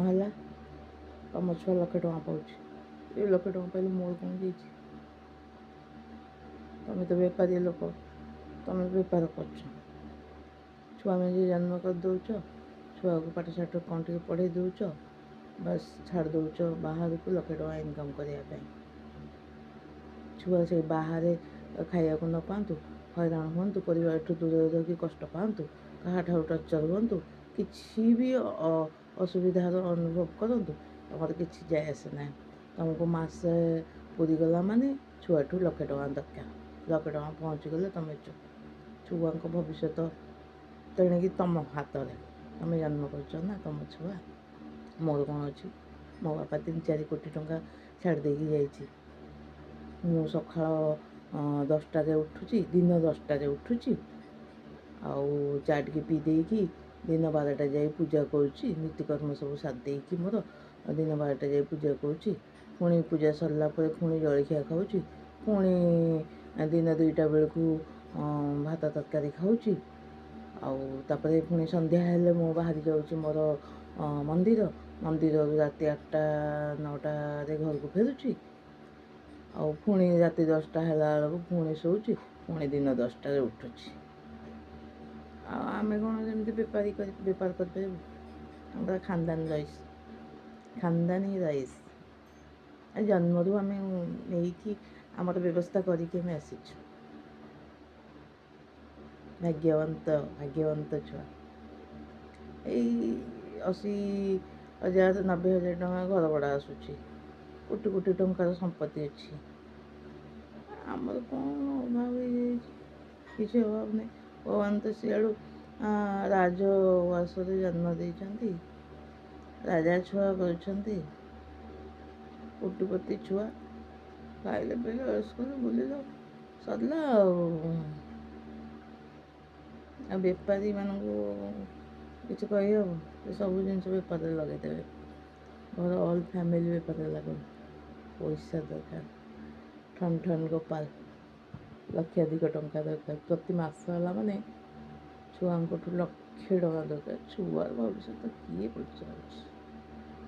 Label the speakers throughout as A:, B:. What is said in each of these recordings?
A: ହେଲା ତମ ଛୁଆ ଲକ୍ଷେ ଟଙ୍କା ପାଉଛି, ଏ ଲକ୍ଷେ ଟଙ୍କା ପାଇଲେ ମୋର କ'ଣ ଯାଇଛି? ତମେ ତ ବେପାରୀ ଲୋକ, ତମେ ବେପାର କରୁଛ। ଛୁଆ ନିଜେ ଜନ୍ମ କରିଦେଉଛ, ଛୁଆକୁ ପାଠଶାଠ କ'ଣ ଟିକେ ପଢ଼େଇ ଦେଉଛ, ବାସ୍ ଛାଡ଼ି ଦେଉଛ ବାହାରକୁ ଲକ୍ଷେ ଟଙ୍କା ଇନକମ୍ କରିବା ପାଇଁ। ଛୁଆ ସେଇ ବାହାରେ ଖାଇବାକୁ ନ ପାଆନ୍ତୁ, ହଇରାଣ ହୁଅନ୍ତୁ, ପରିବାରଠୁ ଦୂରରେ ରହିକି କଷ୍ଟ ପାଆନ୍ତୁ, କାହାଠାରୁ ଟର୍ଚର ହୁଅନ୍ତୁ, କିଛି ବି ଅସୁବିଧାର ଅନୁଭବ କରନ୍ତୁ, ତମର କିଛି ଯାଏ ଆସେ ନାହିଁ। ତୁମକୁ ମାସେ ପୁରିଗଲା ମାନେ ଛୁଆଠୁ ଲକ୍ଷେ ଟଙ୍କା ଦରକାର। ଲକ୍ଷେ ଟଙ୍କା ପହଞ୍ଚିଗଲେ ତୁମେ ଛୁଆଙ୍କ ଭବିଷ୍ୟତ ତେଣିକି ତୁମ ହାତରେ। ତୁମେ ଜନ୍ମ କରୁଛ ନା ତୁମ ଛୁଆ। ମୋର କ'ଣ ଅଛି? ମୋ ବାପା 3-4 କୋଟି ଟଙ୍କା ଛାଡ଼ି ଦେଇକି ଯାଇଛି। ମୁଁ ସକାଳ 10ଟାରେ ଉଠୁଛି, ଦିନ 10ଟାରେ ଉଠୁଛି, ଆଉ ଚା ଟିକେ ପିଇ ଦେଇକି ଦିନ 12ଟା ଯାଇ ପୂଜା କରୁଛି, ନୀତିକର୍ମ ସବୁ ସାରି ଦେଇକି ମୋର ଦିନ 12ଟା ଯାଇ ପୂଜା କରୁଛି। ପୁଣି ପୂଜା ସରିଲା ପରେ ପୁଣି ଜଳଖିଆ ଖାଉଛି, ପୁଣି ଦିନ 2ଟା ବେଳକୁ ଭାତ ତରକାରୀ ଖାଉଛି, ଆଉ ତାପରେ ପୁଣି ସନ୍ଧ୍ୟା ହେଲେ ମୁଁ ବାହାରି ଯାଉଛି ମୋର ମନ୍ଦିରରୁ ରାତି 8-9ଟାରେ ଘରକୁ ଫେରୁଛି, ଆଉ ପୁଣି ରାତି 10ଟା ହେଲା ବେଳକୁ ପୁଣି ଶୋଉଛି, ପୁଣି ଦିନ 10ଟାରେ ଉଠୁଛି। ଆଉ ଆମେ କ'ଣ ଯେମିତି ବେପାର କରିପାରିବୁ? ଆମର ଖାନଦାନୀ ରଇସ୍। ଜନ୍ମରୁ ଆମେ ନେଇକି ଆମର ବ୍ୟବସ୍ଥା କରିକି ଆମେ ଆସିଛୁ। ଭାଗ୍ୟବନ୍ତ ଛୁଆ। ଏଇ 80,000 90,000 ଟଙ୍କା ଘର ଭଡ଼ା ଆସୁଛି, କୋଟି କୋଟି ଟଙ୍କାର ସମ୍ପତ୍ତି ଅଛି। ଆମର କ'ଣ ଅଭାବ ହେଇଯାଇଛି? କିଛି ଅଭାବ ନାହିଁ। ଭଗବାନ ତ ସିଆଡ଼ୁ ରାଜଉଆସରେ ଜନ୍ମ ଦେଇଛନ୍ତି, ରାଜା ଛୁଆ କରିଛନ୍ତି, କୋଟିପତି ଛୁଆ, ଖାଇଲେ ପିଇଲେ ଅୟସ କଲେ ବୁଲିଲ, ସରିଲା। ଆଉ ବେପାରୀମାନଙ୍କୁ କିଛି କହିହେବ? ସେ ସବୁ ଜିନିଷ ବେପାରରେ ଲଗେଇଦେବେ। ଘର ଅଲ୍ ଫ୍ୟାମିଲି ବେପାରରେ ଲାଗନ୍ତି। ପଇସା ଦରକାର, ଠନ୍ ଗୋପାଳ, ଲକ୍ଷାଧିକ ଟଙ୍କା ଦରକାର। ପ୍ରତି ମାସ ହେଲା ମାନେ ଛୁଆଙ୍କଠୁ ଲକ୍ଷେ ଟଙ୍କା ଦରକାର। ଛୁଆର ଭବିଷ୍ୟତ କିଏ ପଚାରୁଛି?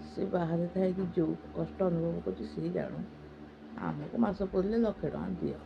A: ସେ ବାହାରେ ଥାଇକି ଯେଉଁ କଷ୍ଟ ଅନୁଭବ କରୁଛି ସିଏ ଜାଣୁ। ଆମକୁ ମାସ ପଡ଼ିଲେ ଲକ୍ଷେ ଟଙ୍କା ଦିଅ।